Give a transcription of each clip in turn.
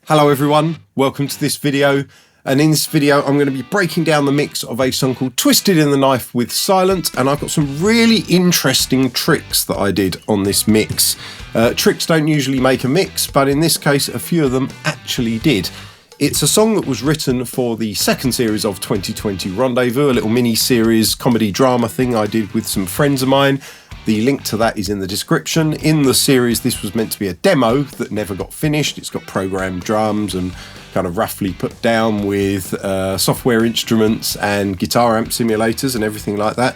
Hello everyone, welcome to this video, and in this video I'm going to be breaking down the mix of a song called Twisted in the Knife with Silent, and I've got some really interesting tricks that I did on this mix. Tricks don't usually make a mix, but in this case a few of them actually did. It's a song that was written for the second series of 2020 Rendezvous, a little mini-series comedy drama thing I did with some friends of mine. The link to that is in the description. In the series, this was meant to be a demo that never got finished. It's got programmed drums and kind of roughly put down with software instruments and guitar amp simulators and everything like that.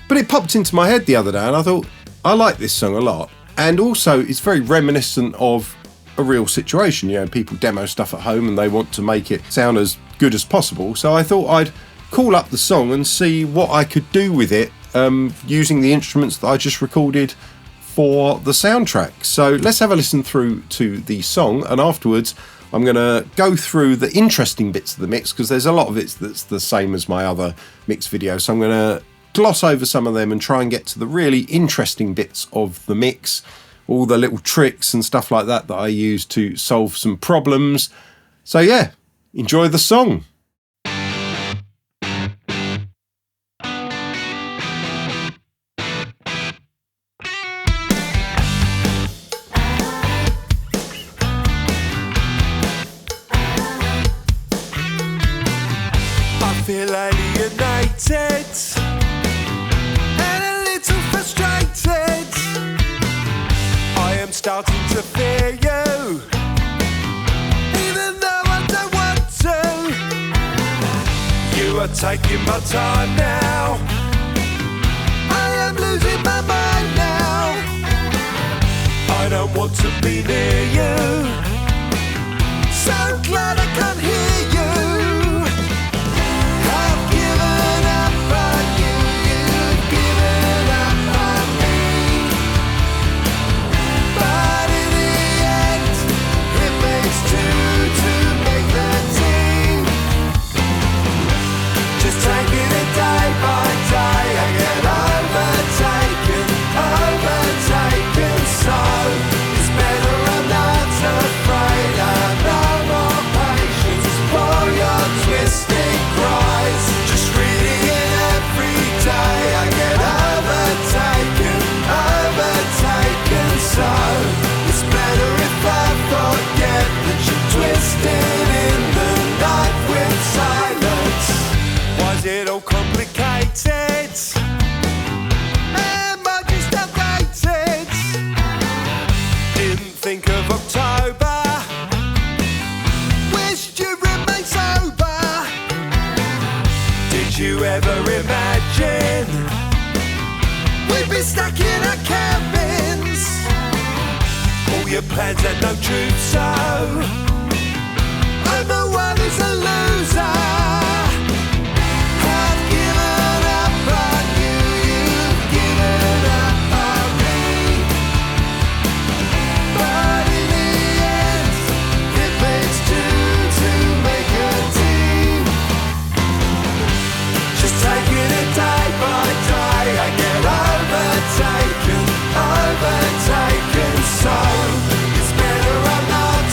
But it popped into my head the other day and I thought, I like this song a lot. And also, it's very reminiscent of a real situation. You know, people demo stuff at home and they want to make it sound as good as possible. So I thought I'd call up the song and see what I could do with it using the instruments that I just recorded for the soundtrack. So let's have a listen through to the song, and afterwards I'm going to go through the interesting bits of the mix, because there's a lot of it that's the same as my other mix videos. So I'm going to gloss over some of them and try and get to the really interesting bits of the mix, all the little tricks and stuff like that that I use to solve some problems. So yeah, enjoy the song. Feel alienated and a little frustrated. I am starting to fear you, even though I don't want to. You are taking my time now. I am losing my mind now. I don't want to be near you. So glad I can't hear you. Complicated, am I just outdated? Didn't think of October, wished you remained sober. Did you ever imagine we'd be stuck in our cabins? All your plans had no truth, so I'm the one who's a loser. Overtaken, so it's better I'm not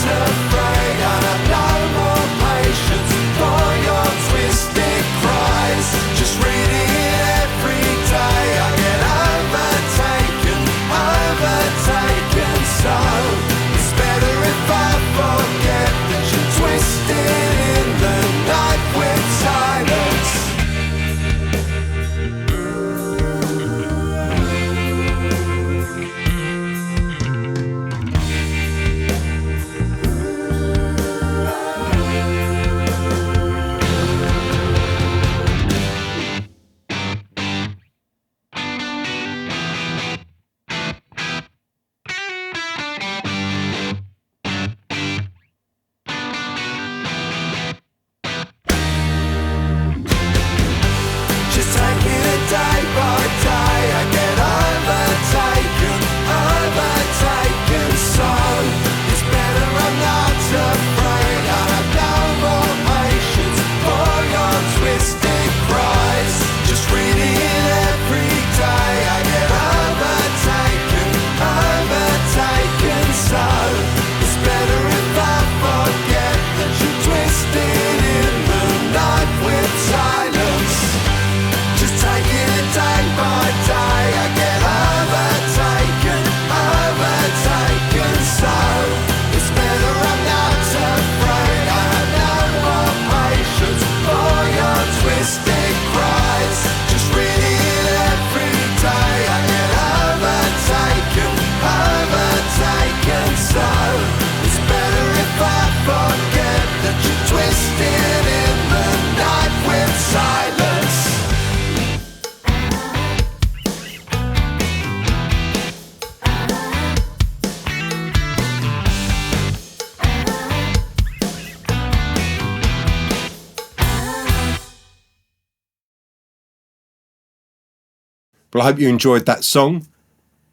But I hope you enjoyed that song.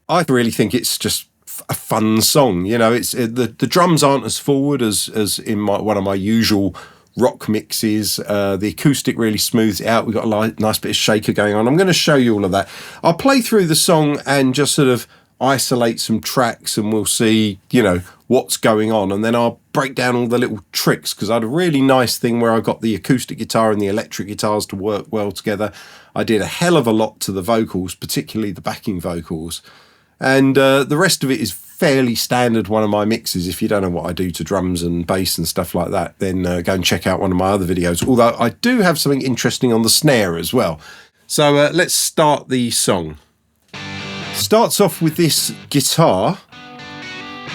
I really think it's just a fun song. You know, the drums aren't as forward as in one of my usual rock mixes. The acoustic really smooths it out. We've got a nice bit of shaker going on. I'm going to show you all of that. I'll play through the song and just sort of isolate some tracks, and we'll see, you know, what's going on, and then I'll break down all the little tricks, because I had a really nice thing where I got the acoustic guitar and the electric guitars to work well together. I did a hell of a lot to the vocals, particularly the backing vocals, and the rest of it is fairly standard one of my mixes. If you don't know what I do to drums and bass and stuff like that, then go and check out one of my other videos, although I do have something interesting on the snare as well. So let's start the song. Starts off with this guitar,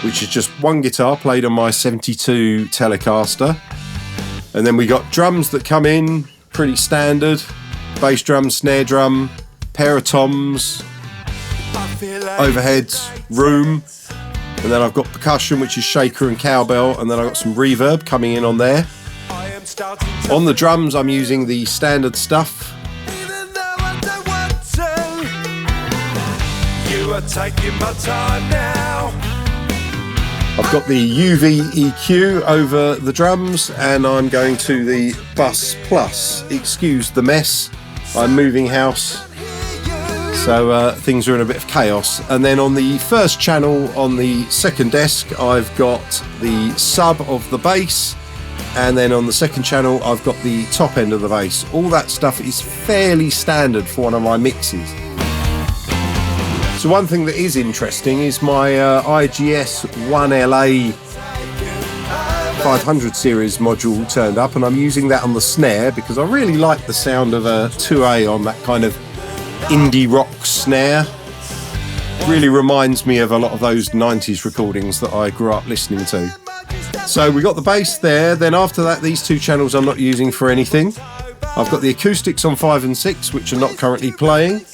which is just one guitar played on my 72 Telecaster. And then we got drums that come in, pretty standard. Bass drum, snare drum, pair of toms, overheads, room. And then I've got percussion, which is shaker and cowbell. And then I've got some reverb coming in on there. On the drums, I'm using the standard stuff. Taking my time now. I've got the UV EQ over the drums, and I'm going to the Bus Plus. Excuse the mess, I'm moving house, so things are in a bit of chaos. And then on the first channel on the second desk, I've got the sub of the bass, and then on the second channel I've got the top end of the bass. All that stuff is fairly standard for one of my mixes. So one thing that is interesting is my IGS ONE LA 500 series module turned up, and I'm using that on the snare because I really like the sound of a 2A on that kind of indie rock snare. Really reminds me of a lot of those 90s recordings that I grew up listening to. So we got the bass there, then after that these two channels I'm not using for anything. I've got the acoustics on 5 and 6, which are not currently playing.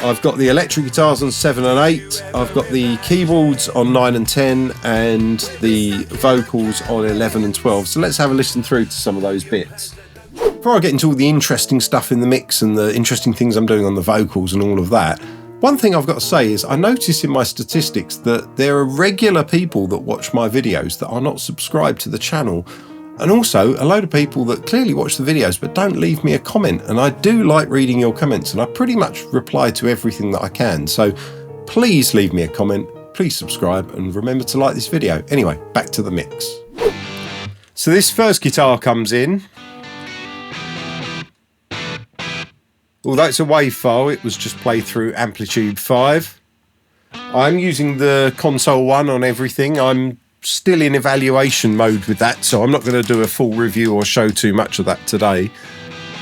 I've got the electric guitars on 7 and 8, I've got the keyboards on 9 and 10, and the vocals on 11 and 12. So let's have a listen through to some of those bits. Before I get into all the interesting stuff in the mix and the interesting things I'm doing on the vocals and all of that, one thing I've got to say is I notice in my statistics that there are regular people that watch my videos that are not subscribed to the channel. And also a load of people that clearly watch the videos but don't leave me a comment, and I do like reading your comments, and I pretty much reply to everything that I can. So please leave me a comment, please subscribe, and remember to like this video. Anyway, back to the mix. So this first guitar comes in. Although it's a WAV file, it was just played through Amplitude 5. I'm using the console one on everything. I'm still in evaluation mode with that, so I'm not going to do a full review or show too much of that today.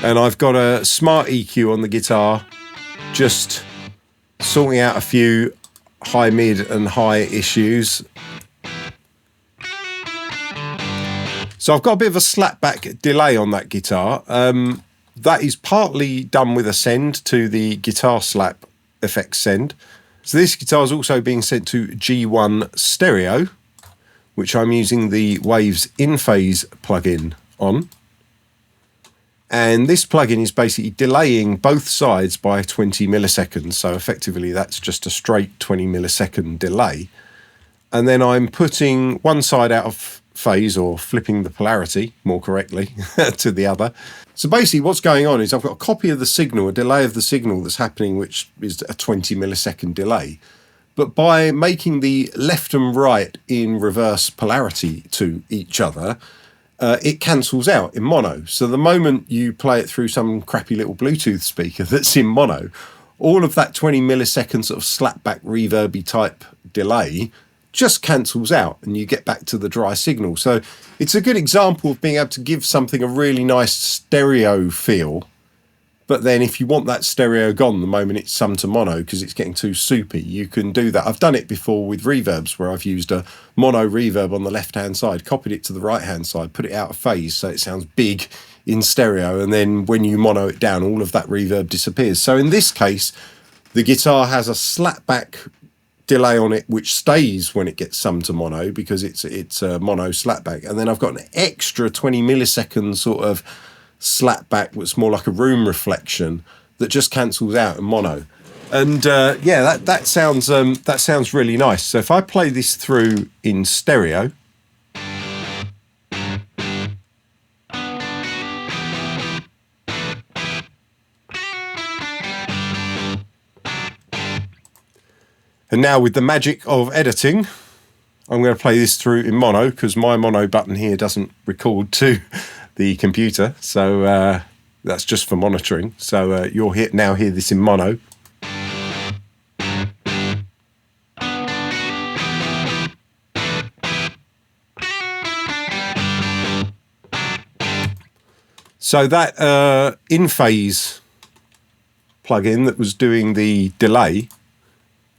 And I've got a smart EQ on the guitar, just sorting out a few high, mid and high issues. So I've got a bit of a slapback delay on that guitar. That is partly done with a send to the guitar slap effects send. So this guitar is also being sent to G1 stereo, which I'm using the Waves In Phase plugin on. And this plugin is basically delaying both sides by 20 milliseconds. So effectively that's just a straight 20 millisecond delay. And then I'm putting one side out of phase, or flipping the polarity more correctly, to the other. So basically what's going on is I've got a copy of the signal, a delay of the signal that's happening, which is a 20 millisecond delay. But by making the left and right in reverse polarity to each other, it cancels out in mono. So the moment you play it through some crappy little Bluetooth speaker that's in mono, all of that 20 millisecond sort of slapback reverby type delay just cancels out, and you get back to the dry signal. So it's a good example of being able to give something a really nice stereo feel. But then if you want that stereo gone the moment it's summed to mono because it's getting too soupy, you can do that. I've done it before with reverbs, where I've used a mono reverb on the left-hand side, copied it to the right-hand side, put it out of phase so it sounds big in stereo, and then when you mono it down, all of that reverb disappears. So in this case, the guitar has a slapback delay on it which stays when it gets summed to mono because it's a mono slapback, and then I've got an extra 20 millisecond sort of slapback that's more like a room reflection that just cancels out in mono. And yeah, that sounds really nice. So if I play this through in stereo, and now with the magic of editing, I'm going to play this through in mono because my mono button here doesn't record to the computer. So that's just for monitoring. So you'll now hear this in mono. So that in-phase plugin that was doing the delay,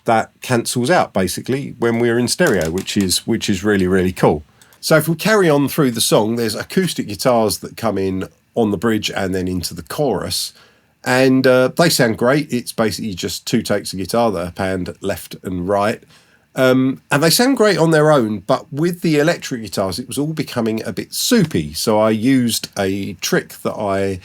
that cancels out basically when we're in stereo, which is really, really cool. So if we carry on through the song, there's acoustic guitars that come in on the bridge and then into the chorus, and they sound great. It's basically just 2 takes of guitar that are panned left and right. And they sound great on their own, but with the electric guitars, it was all becoming a bit soupy. So I used a trick that I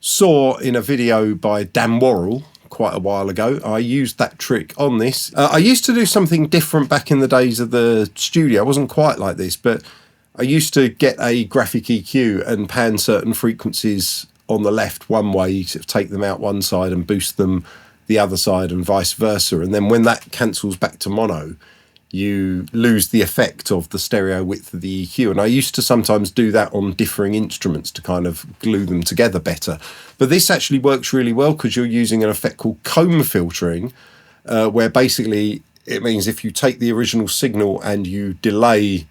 saw in a video by Dan Worrall quite a while ago. I used that trick on this. I used to do something different back in the days of the studio. I wasn't quite like this, but I used to get a graphic EQ and pan certain frequencies on the left one way, to take them out one side and boost them the other side, and vice versa. And then when that cancels back to mono, you lose the effect of the stereo width of the EQ. And I used to sometimes do that on differing instruments to kind of glue them together better. But this actually works really well because you're using an effect called comb filtering, where basically it means if you take the original signal and you delay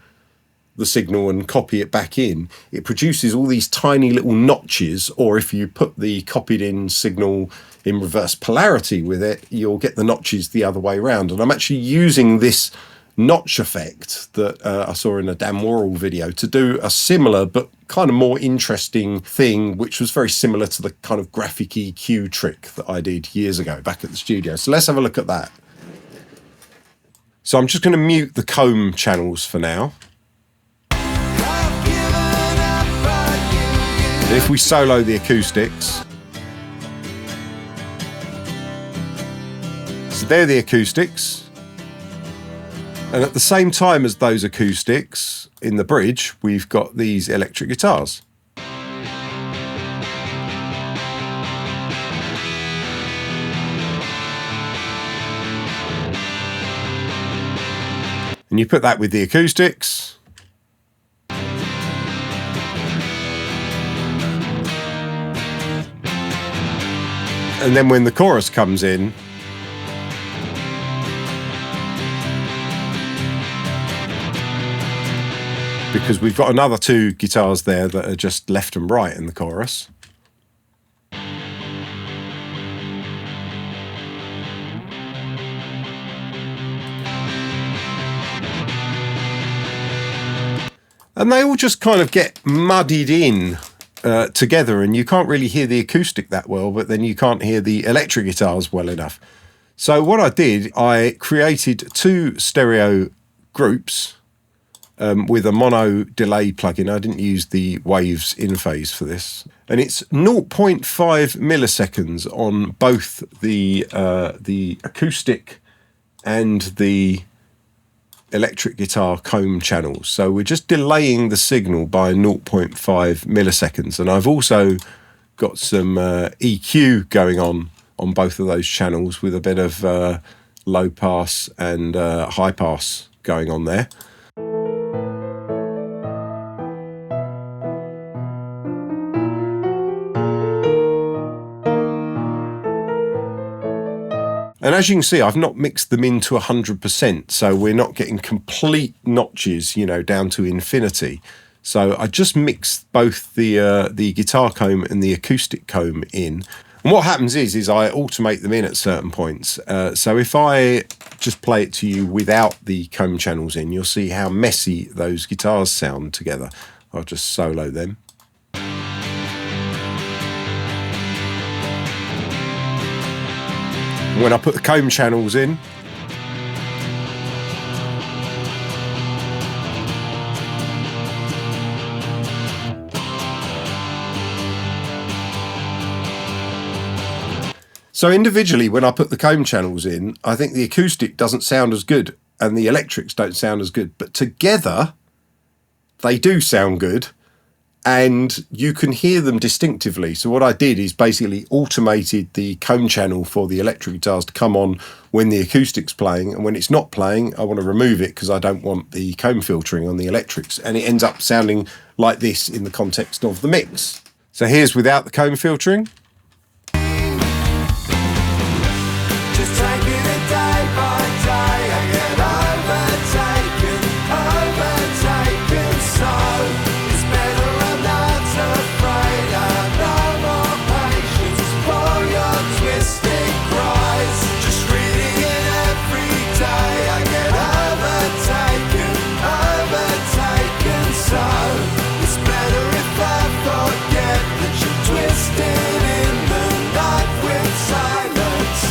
the signal and copy it back in, it produces all these tiny little notches. Or if you put the copied in signal in reverse polarity with it, you'll get the notches the other way around. And I'm actually using this notch effect that I saw in a Dan Worrall video to do a similar but kind of more interesting thing, which was very similar to the kind of graphic EQ trick that I did years ago back at the studio. So let's have a look at that. So I'm just going to mute the comb channels for now. And if we solo the acoustics, so they're the acoustics. And at the same time as those acoustics in the bridge, we've got these electric guitars. And you put that with the acoustics. And then when the chorus comes in, because we've got another 2 guitars there that are just left and right in the chorus. And they all just kind of get muddied in together, and you can't really hear the acoustic that well, but then you can't hear the electric guitars well enough. So what I did, I created 2 stereo groups with a mono delay plugin. I didn't use the waves in phase for this, and it's 0.5 milliseconds on both the acoustic and the electric guitar comb channels. So we're just delaying the signal by 0.5 milliseconds. And I've also got some EQ going on both of those channels with a bit of low pass and high pass going on there. And as you can see, I've not mixed them into 100%, so we're not getting complete notches, you know, down to infinity. So I just mixed both the guitar comb and the acoustic comb in. And what happens is I automate them in at certain points. So if I just play it to you without the comb channels in, you'll see how messy those guitars sound together. I'll just solo them. When I put the comb channels in, So individually, when I put the comb channels in, I think the acoustic doesn't sound as good and the electrics don't sound as good. But together, they do sound good and you can hear them distinctively. So what I did is basically automated the comb channel for the electric guitars to come on when the acoustic's playing. And when it's not playing, I want to remove it because I don't want the comb filtering on the electrics. And it ends up sounding like this in the context of the mix. So here's without the comb filtering. Just taking it day by day. I get overtaken, so it's better I'm not afraid. I no more patience for your twisted cries. Just reading it every day. I get overtaken, so it's better if I forget that you're twisted in the night with silence.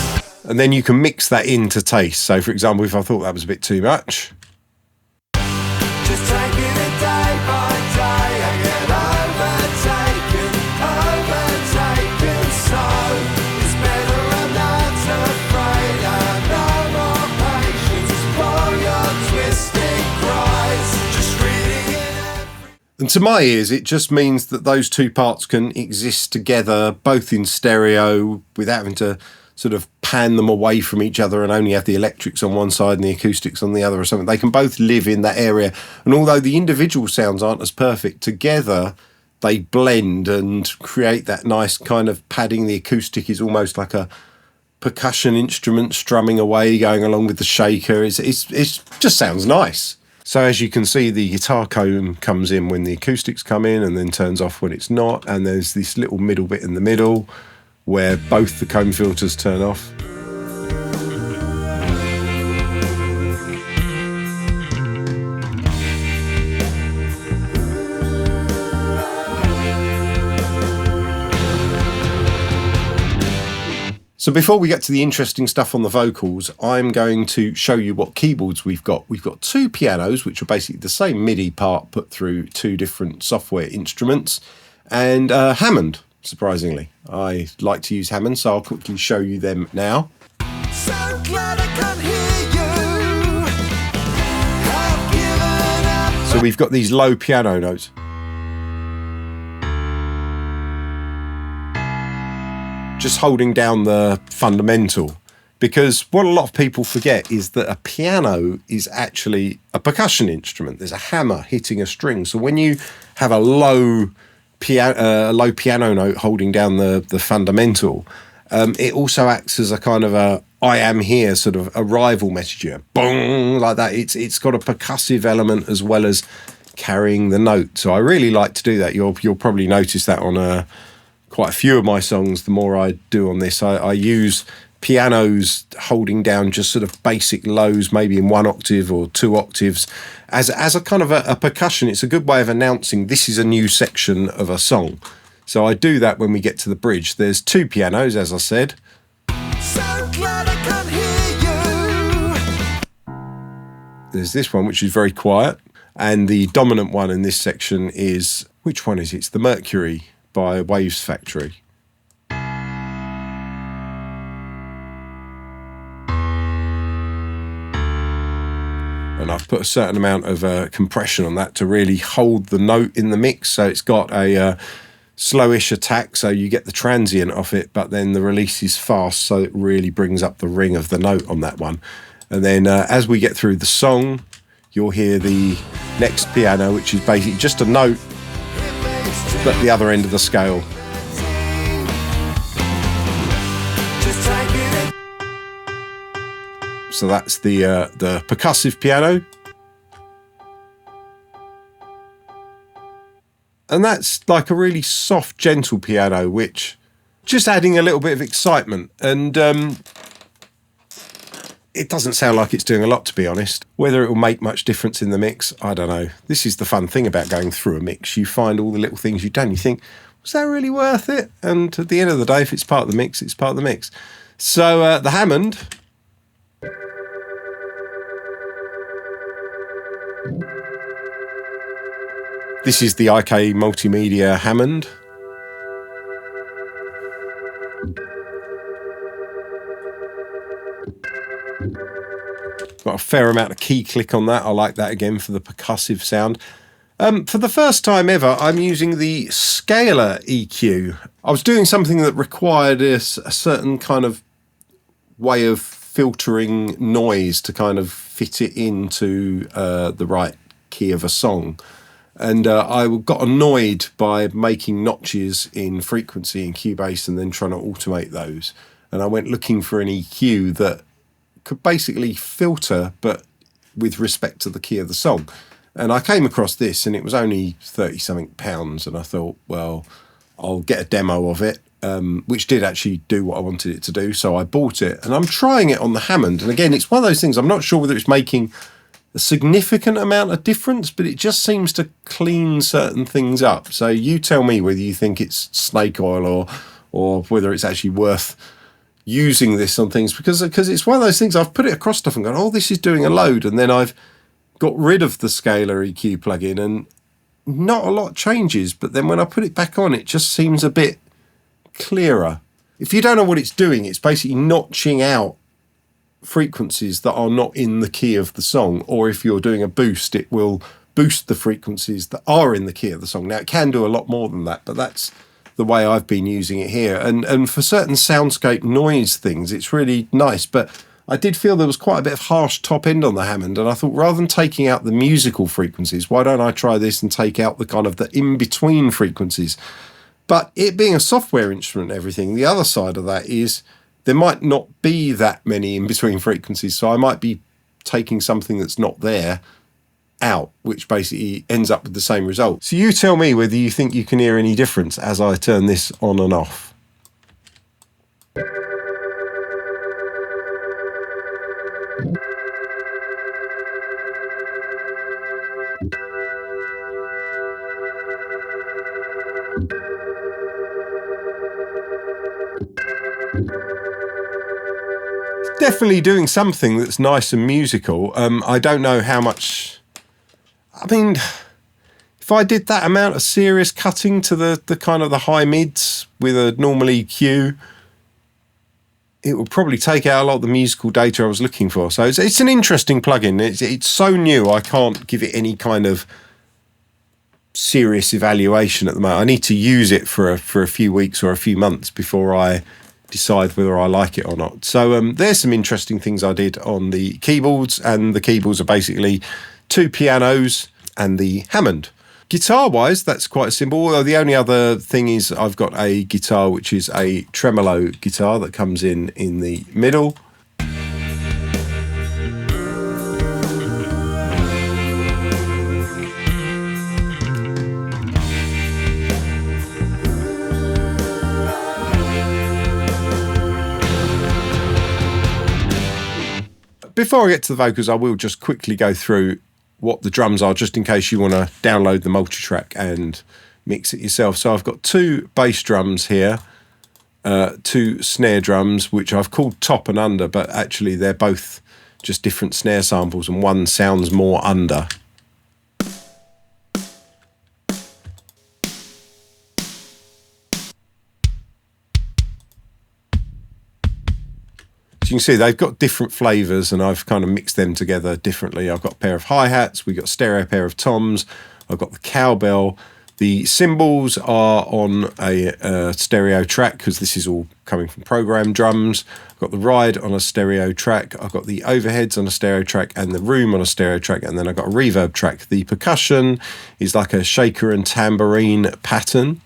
And then you can mix that in to taste. So for example, if I thought that was a bit too much, Just taking it day by day. I get overtaken, so it's better I'm not afraid. I no more patience for your twisted cries. Just reading it every. and to my ears, it just means that those two parts can exist together, both in stereo, without having to sort of pan them away from each other and only have the electrics on one side and the acoustics on the other or something. They can both live in that area. And although the individual sounds aren't as perfect, together they blend and create that nice kind of padding. The acoustic is almost like a percussion instrument strumming away, going along with the shaker. It's just sounds nice. So as you can see, the guitar comb comes in when the acoustics come in and then turns off when it's not. And there's this little middle bit in the middle where both the comb filters turn off. So before we get to the interesting stuff on the vocals, I'm going to show you what keyboards we've got. We've got two pianos, which are basically the same MIDI part put through two different software instruments, and Hammond, surprisingly. I like to use Hammond, so I'll quickly show you them now. So glad I can hear you. I've given up. So we've got these low piano notes. Just holding down the fundamental, because what a lot of people forget is that a piano is actually a percussion instrument. There's a hammer hitting a string. So when you have a low piano note holding down the fundamental, it also acts as a kind of a I am here sort of arrival message here. Boom, like that. It's got a percussive element as well as carrying the note. So I really like to do that. You'll probably notice that on quite a few of my songs. The more I do on this, I use pianos holding down just sort of basic lows, maybe in 1 octave or 2 octaves, as a kind of a percussion. It's a good way of announcing this is a new section of a song. So I do that when we get to the bridge. There's two pianos, as I said. So glad I can hear you. There's this one, which is very quiet. And the dominant one in this section is, which one is it? It's the Mercury by Waves Factory. And I've put a certain amount of compression on that to really hold the note in the mix. So it's got a slowish attack, so you get the transient off it, but then the release is fast, so it really brings up the ring of the note on that one. And then as we get through the song, you'll hear the next piano, which is basically just a note, but the other end of the scale. So that's the percussive piano. And that's like a really soft, gentle piano, which just adding a little bit of excitement. And it doesn't sound like it's doing a lot, to be honest. Whether it will make much difference in the mix, I don't know. This is the fun thing about going through a mix. You find all the little things you've done. You think, was that really worth it? And at the end of the day, if it's part of the mix, it's part of the mix. So the Hammond. This is the IK Multimedia Hammond. a fair amount of key click on that. I like that again for the percussive sound. For the first time ever, I'm using the scalar EQ. I was doing something that required a certain kind of way of filtering noise to kind of fit it into the right key of a song. And I got annoyed by making notches in frequency in Cubase and then trying to automate those. And I went looking for an EQ that could basically filter, but with respect to the key of the song. And I came across this, and it was only 30-something pounds. And I thought, well, I'll get a demo of it, which did actually do what I wanted it to do. So I bought it, and I'm trying it on the Hammond. And again, it's one of those things, I'm not sure whether it's making a significant amount of difference, but it just seems to clean certain things up. So you tell me whether you think it's snake oil or whether it's actually worth using this on things, because it's one of those things, I've put it across stuff and gone, oh, this is doing a load, and then I've got rid of the scalar EQ plugin and not a lot changes, but then when I put it back on, it just seems a bit clearer. If you don't know what it's doing, it's basically notching out frequencies that are not in the key of the song, or if you're doing a boost, it will boost the frequencies that are in the key of the song. Now, it can do a lot more than that, but that's the way I've been using it here. And for certain soundscape noise things, it's really nice, but I did feel there was quite a bit of harsh top end on the Hammond, and I thought, rather than taking out the musical frequencies, why don't I try this and take out the kind of the in-between frequencies? But it being a software instrument and everything, the other side of that is there might not be that many in-between frequencies, so I might be taking something that's not there out, which basically ends up with the same result. So you tell me whether you think you can hear any difference as I turn this on and off. Definitely doing something that's nice and musical. I don't know how much. I mean, if I did that amount of serious cutting to the kind of the high mids with a normal EQ, it would probably take out a lot of the musical data I was looking for. So it's an interesting plugin. It's so new, I can't give it any kind of serious evaluation at the moment. I need to use it for a few weeks or a few months before I decide whether I like it or not. So there's some interesting things I did on the keyboards, and the keyboards are basically two pianos and the Hammond. Guitar-wise, that's quite simple. Although the only other thing is I've got a guitar which is a tremolo guitar that comes in the middle. Before I get to the vocals, I will just quickly go through what the drums are, just in case you want to download the multitrack and mix it yourself. So I've got two bass drums here, two snare drums, which I've called top and under, but actually they're both just different snare samples, and one sounds more under. You can see they've got different flavors, and I've kind of mixed them together differently. I've got a pair of hi-hats, we've got a stereo pair of toms, I've got the cowbell. The cymbals are on a stereo track, because this is all coming from program drums. I've got the ride on a stereo track, I've got the overheads on a stereo track, and the room on a stereo track, and then I've got a reverb track. The percussion is like a shaker and tambourine pattern.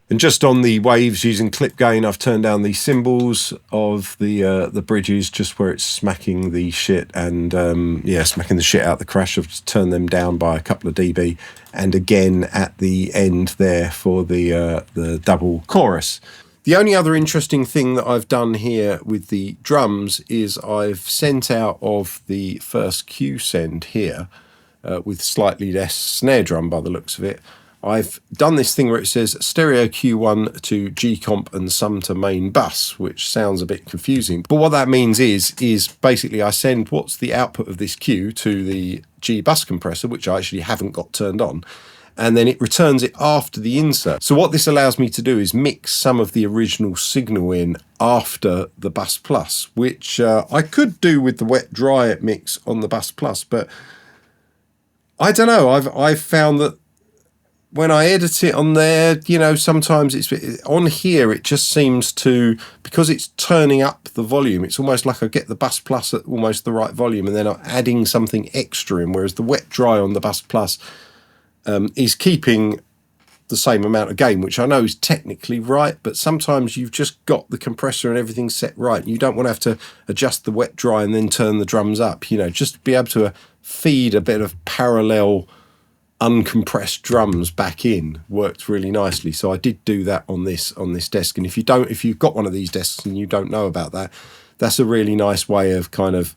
And just on the waves using clip gain, I've turned down the cymbals of the bridges just where it's smacking the shit and smacking the shit out the crash. I've turned them down by a couple of dB, and again at the end there for the double chorus. The only other interesting thing that I've done here with the drums is I've sent out of the first Q send here with slightly less snare drum by the looks of it. I've done this thing where it says stereo Q1 to G comp and some to main bus, which sounds a bit confusing. But what that means is basically I send what's the output of this Q to the G bus compressor, which I actually haven't got turned on, and then it returns it after the insert. So what this allows me to do is mix some of the original signal in after the Bus Plus, which I could do with the wet dry mix on the Bus Plus, but I don't know. I've found that when I edit it on there, you know, sometimes it's on here, it just seems to, because it's turning up the volume, it's almost like I get the Bus Plus at almost the right volume and then I'm adding something extra in, whereas the wet dry on the Bus Plus is keeping the same amount of gain, which I know is technically right, but sometimes you've just got the compressor and everything set right. You don't want to have to adjust the wet dry and then turn the drums up, you know, just be able to feed a bit of parallel uncompressed drums back in worked really nicely. So I did do that on this desk. And if you've got one of these desks and you don't know about that, that's a really nice way of kind of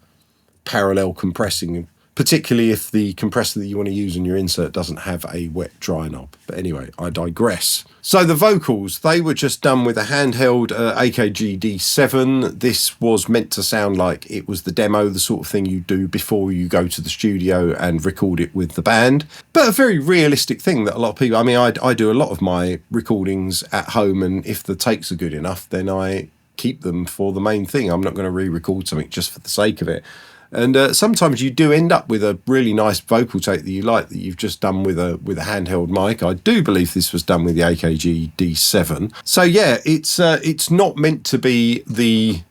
parallel compressing, particularly if the compressor that you want to use in your insert doesn't have a wet dry knob. But anyway, I digress. So the vocals, they were just done with a handheld AKG D7. This was meant to sound like it was the demo, the sort of thing you do before you go to the studio and record it with the band. But a very realistic thing that a lot of people, I mean, I do a lot of my recordings at home, and if the takes are good enough, then I keep them for the main thing. I'm not going to re-record something just for the sake of it. And sometimes you do end up with a really nice vocal take that you like, that you've just done with a handheld mic. I do believe this was done with the AKG D7. So yeah, it's not meant to be the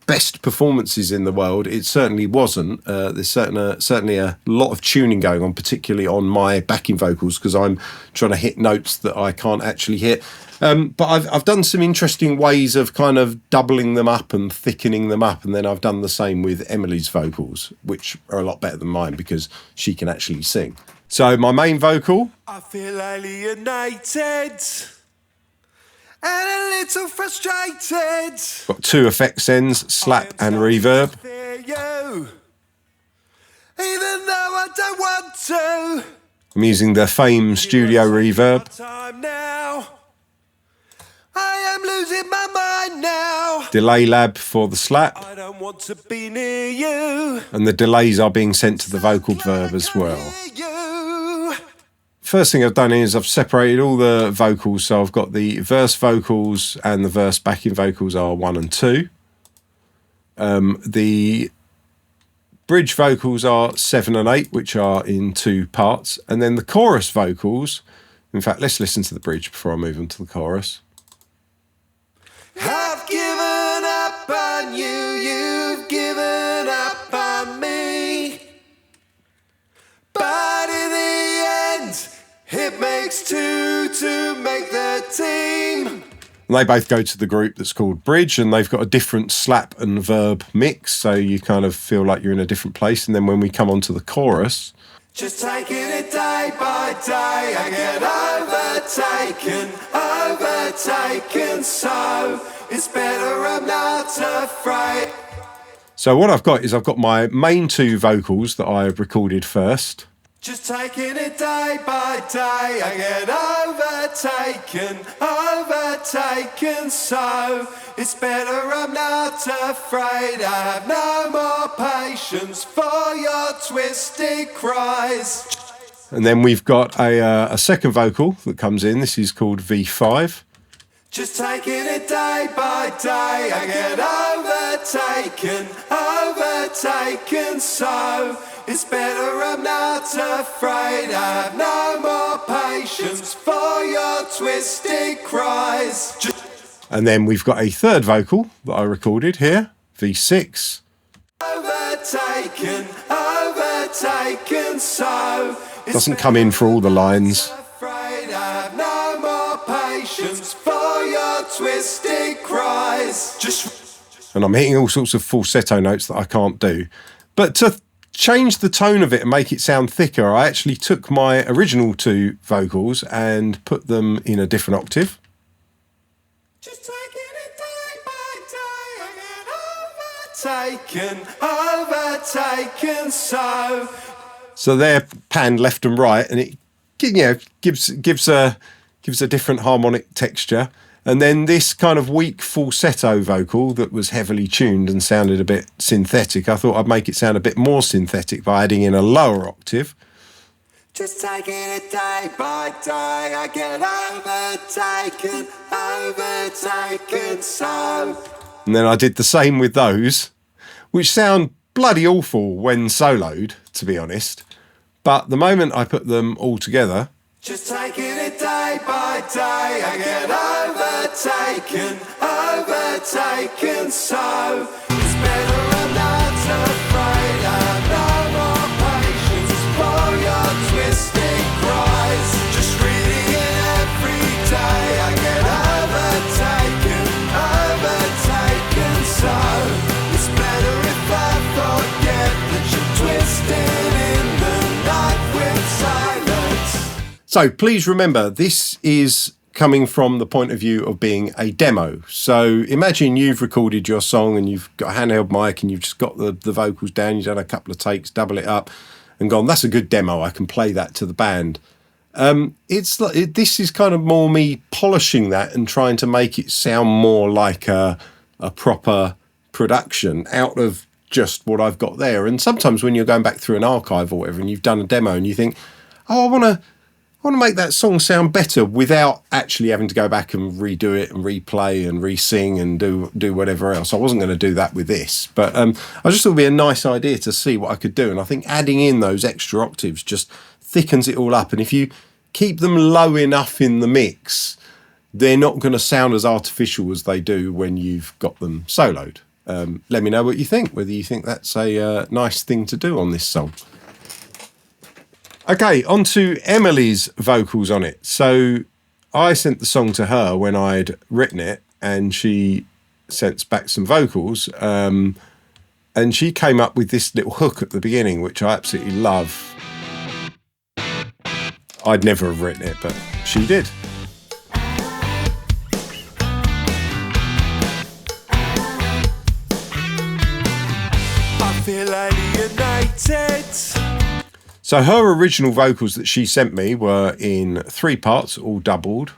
best performances in the world. It certainly wasn't. There's certainly a lot of tuning going on, particularly on my backing vocals, because I'm trying to hit notes that I can't actually hit. But I've done some interesting ways of kind of doubling them up and thickening them up, and then I've done the same with Emily's vocals, which are a lot better than mine because she can actually sing. So my main vocal, I feel alienated and a little frustrated. got two effect sends, slap and reverb. Even though I don't want to. I'm using the Fame Studio Reverb. Time now. I am losing my mind now. Delay lab for the slap. I don't want to be near you. And the delays are being sent to the vocal verb as well. First thing I've done is I've separated all the vocals. So I've got the verse vocals and the verse backing vocals are 1 and 2. The bridge vocals are 7 and 8, which are in 2 parts. And then the chorus vocals, in fact, let's listen to the bridge before I move on to the chorus. I've given up on you, you've given up on me. But in the end, it makes 2 to make the team. And they both go to the group that's called Bridge, and they've got a different slap and verb mix, so you kind of feel like you're in a different place. And then when we come on to the chorus, just taking it day by day, I get overtaken, so it's better I'm not afraid. So what I've got is I've got my main 2 vocals that I recorded first. Just taking it day by day, I get overtaken, so it's better I'm not afraid. I have no more patience for your twisted cries. And then we've got a second vocal that comes in. This is called V5. Just taking it day by day, I get overtaken, so it's better I'm not afraid. I have no more patience for your twisted cries. And then we've got a third vocal that I recorded here, V6. Overtaken, so doesn't come in for all the lines. I have no more patience for your twisted cries. And I'm hitting all sorts of falsetto notes that I can't do. But to change the tone of it and make it sound thicker, I actually took my original 2 vocals and put them in a different octave. Just taking it day by day, I get overtaken, so they're panned left and right, and it gives a different harmonic texture. And then this kind of weak falsetto vocal that was heavily tuned and sounded a bit synthetic, I thought I'd make it sound a bit more synthetic by adding in a lower octave. Just taking it day by day, I get overtaken, so. And then I did the same with those, which sound bloody awful when soloed, to be honest. But the moment I put them all together... Just taking it day by day, I get overtaken, so. It's better I'm not afraid, I have no more patience for your twisted cries. Just reading it every day, I get overtaken, so. It's better if I forget that you're twisted in the night with silence. So please remember, this is coming from the point of view of being a demo. So imagine you've recorded your song and you've got a handheld mic and you've just got the vocals down, you've done a couple of takes, double it up and gone, that's a good demo, I can play that to the band. This is kind of more me polishing that and trying to make it sound more like a proper production out of just what I've got there. And sometimes when you're going back through an archive or whatever and you've done a demo and you think, oh, I want to make that song sound better without actually having to go back and redo it and replay and re-sing and do whatever else. I wasn't going to do that with this, but I just thought it'd be a nice idea to see what I could do. And I think adding in those extra octaves just thickens it all up. And if you keep them low enough in the mix, they're not going to sound as artificial as they do when you've got them soloed. Let me know what you think, whether you think that's a nice thing to do on this song. Okay, on to Emily's vocals on it. So I sent the song to her when I'd written it, and she sent back some vocals. And she came up with this little hook at the beginning, which I absolutely love. I'd never have written it, but she did. I feel alienated. So her original vocals that she sent me were in 3 parts, all doubled.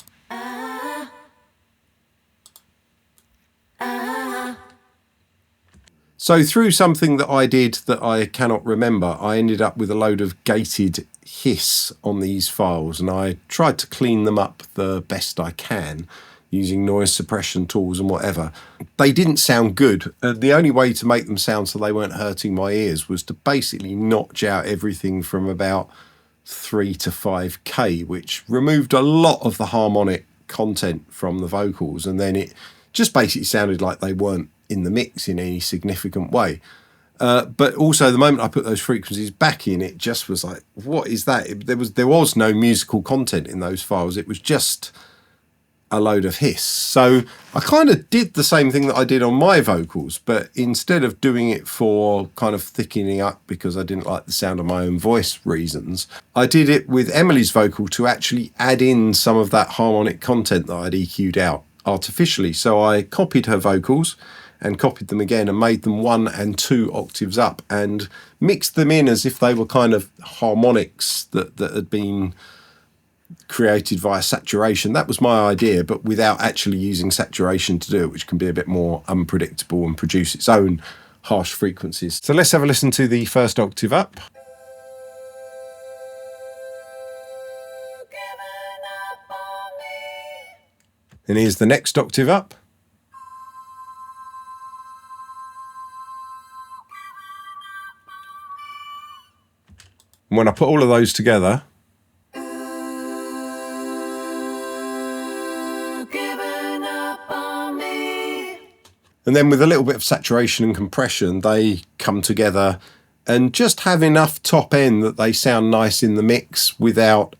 So through something that I did that I cannot remember, I ended up with a load of gated hiss on these files, and I tried to clean them up the best I can using noise suppression tools and whatever. They didn't sound good. The only way to make them sound so they weren't hurting my ears was to basically notch out everything from about 3 to 5K, which removed a lot of the harmonic content from the vocals, and then it just basically sounded like they weren't in the mix in any significant way. But also the moment I put those frequencies back in, it just was like, what is that? There was no musical content in those files. It was just a load of hiss. So I kind of did the same thing that I did on my vocals, but instead of doing it for kind of thickening up because I didn't like the sound of my own voice reasons, I did it with Emily's vocal to actually add in some of that harmonic content that I'd EQ'd out artificially. So I copied her vocals and copied them again and made them 1 and 2 octaves up and mixed them in as if they were kind of harmonics that had been created via saturation. That was my idea, but without actually using saturation to do it, which can be a bit more unpredictable and produce its own harsh frequencies. So let's have a listen to the first octave up. And here's the next octave up. And when I put all of those together, and then with a little bit of saturation and compression, they come together and just have enough top end that they sound nice in the mix without,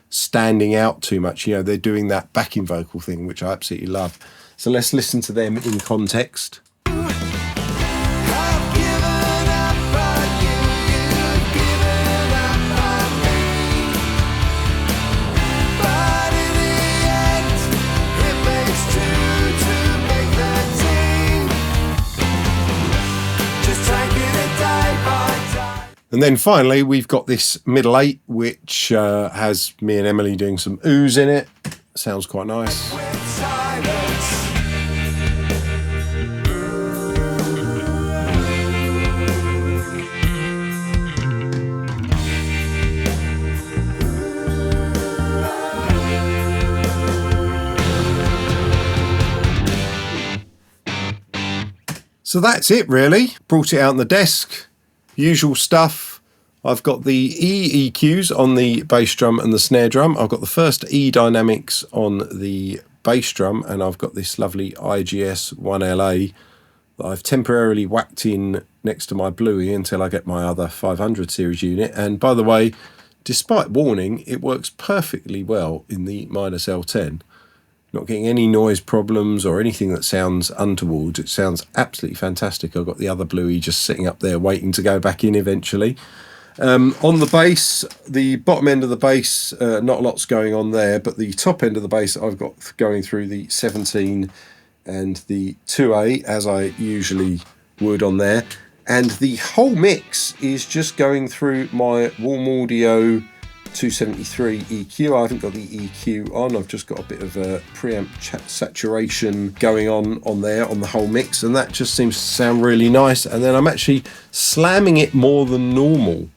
standing out too much. You know, they're doing that backing vocal thing, which I absolutely love. So let's listen to them in context. And then finally, we've got this middle 8, which has me and Emily doing some oohs in it. Sounds quite nice. With silence. So that's it really. Brought it out on the desk. Usual stuff. I've got the E EQs on the bass drum and the snare drum. I've got the first E dynamics on the bass drum, and I've got this lovely IGS ONE LA that I've temporarily whacked in next to my Bluey until I get my other 500 series unit. And by the way, despite warning, it works perfectly well in the -L10. Not getting any noise problems or anything that sounds untoward. It sounds absolutely fantastic. I've got the other Bluey just sitting up there waiting to go back in eventually. On the bass, the bottom end of the bass, not a lot's going on there, but the top end of the bass I've got going through the 17 and the 2A, as I usually would on there. And the whole mix is just going through my Worrall Audio 273 EQ. I haven't got the EQ on. I've just got a bit of a preamp saturation going on there on the whole mix, and that just seems to sound really nice. And then I'm actually slamming it more than normal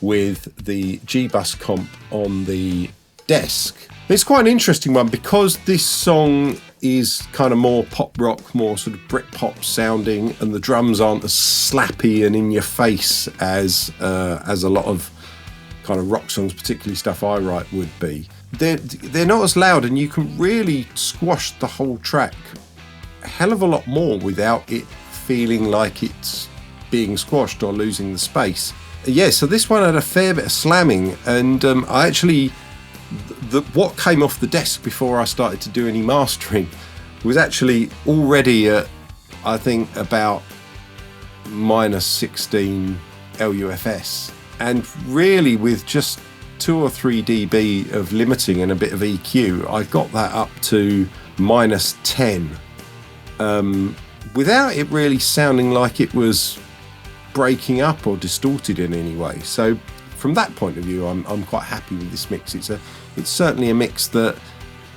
with the G-Bus comp on the desk. It's quite an interesting one because this song is kind of more pop rock, more sort of Britpop sounding, and the drums aren't as slappy and in your face as a lot of kind of rock songs, particularly stuff I write, would be. They're not as loud, and you can really squash the whole track a hell of a lot more without it feeling like it's being squashed or losing the space. Yeah, so this one had a fair bit of slamming, and I actually, what came off the desk before I started to do any mastering was actually already at, I think, about -16 LUFS. And really, with just 2 or 3 dB of limiting and a bit of EQ, I got that up to -10 without it really sounding like it was breaking up or distorted in any way. So from that point of view, I'm quite happy with this mix. It's certainly a mix that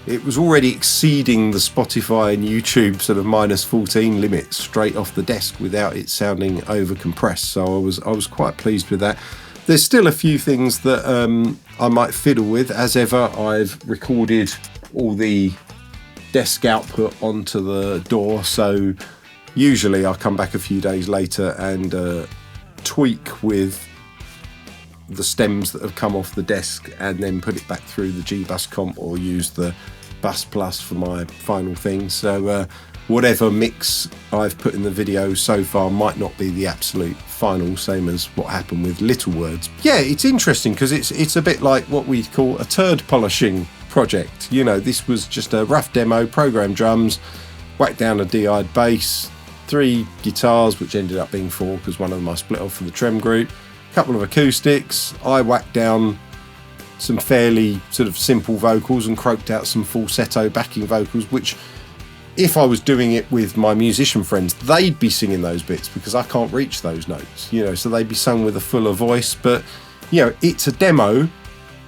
it was already exceeding the Spotify and YouTube sort of -14 limits straight off the desk without it sounding over compressed. So I was quite pleased with that. There's still a few things that I might fiddle with. As ever, I've recorded all the desk output onto the DAW, so usually I'll come back a few days later and tweak with the stems that have come off the desk and then put it back through the G-Bus comp or use the Bus Plus for my final thing. So whatever mix I've put in the video so far might not be the absolute final, same as what happened with Little Words. Yeah, it's interesting because it's a bit like what we call a turd polishing project. You know, this was just a rough demo, program drums, whacked down a DI'd bass, 3 guitars, which ended up being 4 because one of them I split off for the trem group, a couple of acoustics. I whacked down some fairly sort of simple vocals and croaked out some falsetto backing vocals, which if I was doing it with my musician friends, they'd be singing those bits because I can't reach those notes, you know, so they'd be sung with a fuller voice. But, you know, it's a demo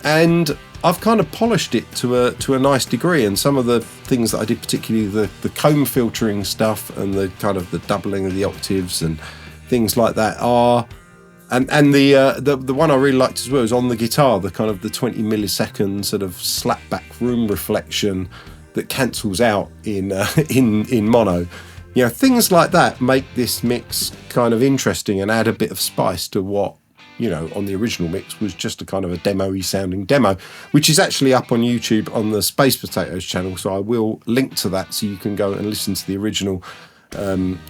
and I've kind of polished it to a nice degree, and some of the things that I did, particularly the comb filtering stuff and the kind of the doubling of the octaves and things like that are, and the one I really liked as well is on the guitar, the kind of the 20 millisecond sort of slapback room reflection that cancels out in mono. You know, things like that make this mix kind of interesting and add a bit of spice to what, you know, on the original mix was just a kind of a demo-y sounding demo, which is actually up on YouTube on the Space Potatoes channel. So I will link to that so you can go and listen to the original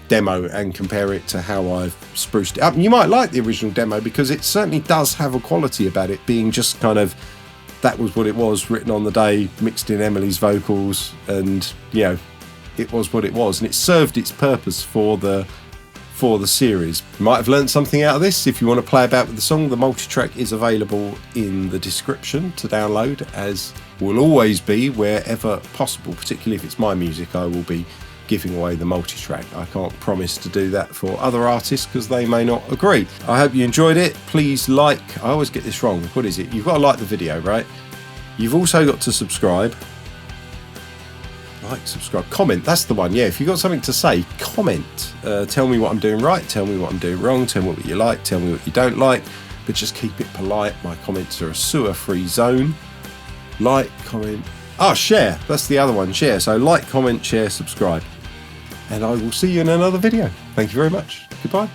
demo and compare it to how I've spruced it up. And you might like the original demo because it certainly does have a quality about it, being just kind of, that was what it was, written on the day, mixed in Emily's vocals, and, you know, it was what it was, and it served its purpose for the series. You might have learned something out of this. If you want to play about with the song, the multitrack is available in the description to download, as will always be wherever possible, particularly if it's my music. I will be giving away the multi-track. I can't promise to do that for other artists because they may not agree. I hope you enjoyed it. Please like, I always get this wrong. What is it? You've got to like the video, right? You've also got to subscribe. Like, subscribe, comment. That's the one. Yeah, if you've got something to say, comment. Tell me what I'm doing right. Tell me what I'm doing wrong. Tell me what you like. Tell me what you don't like. But just keep it polite. My comments are a sewer-free zone. Like, comment. Oh, share. That's the other one. Share. So like, comment, share, subscribe. And I will see you in another video. Thank you very much. Goodbye.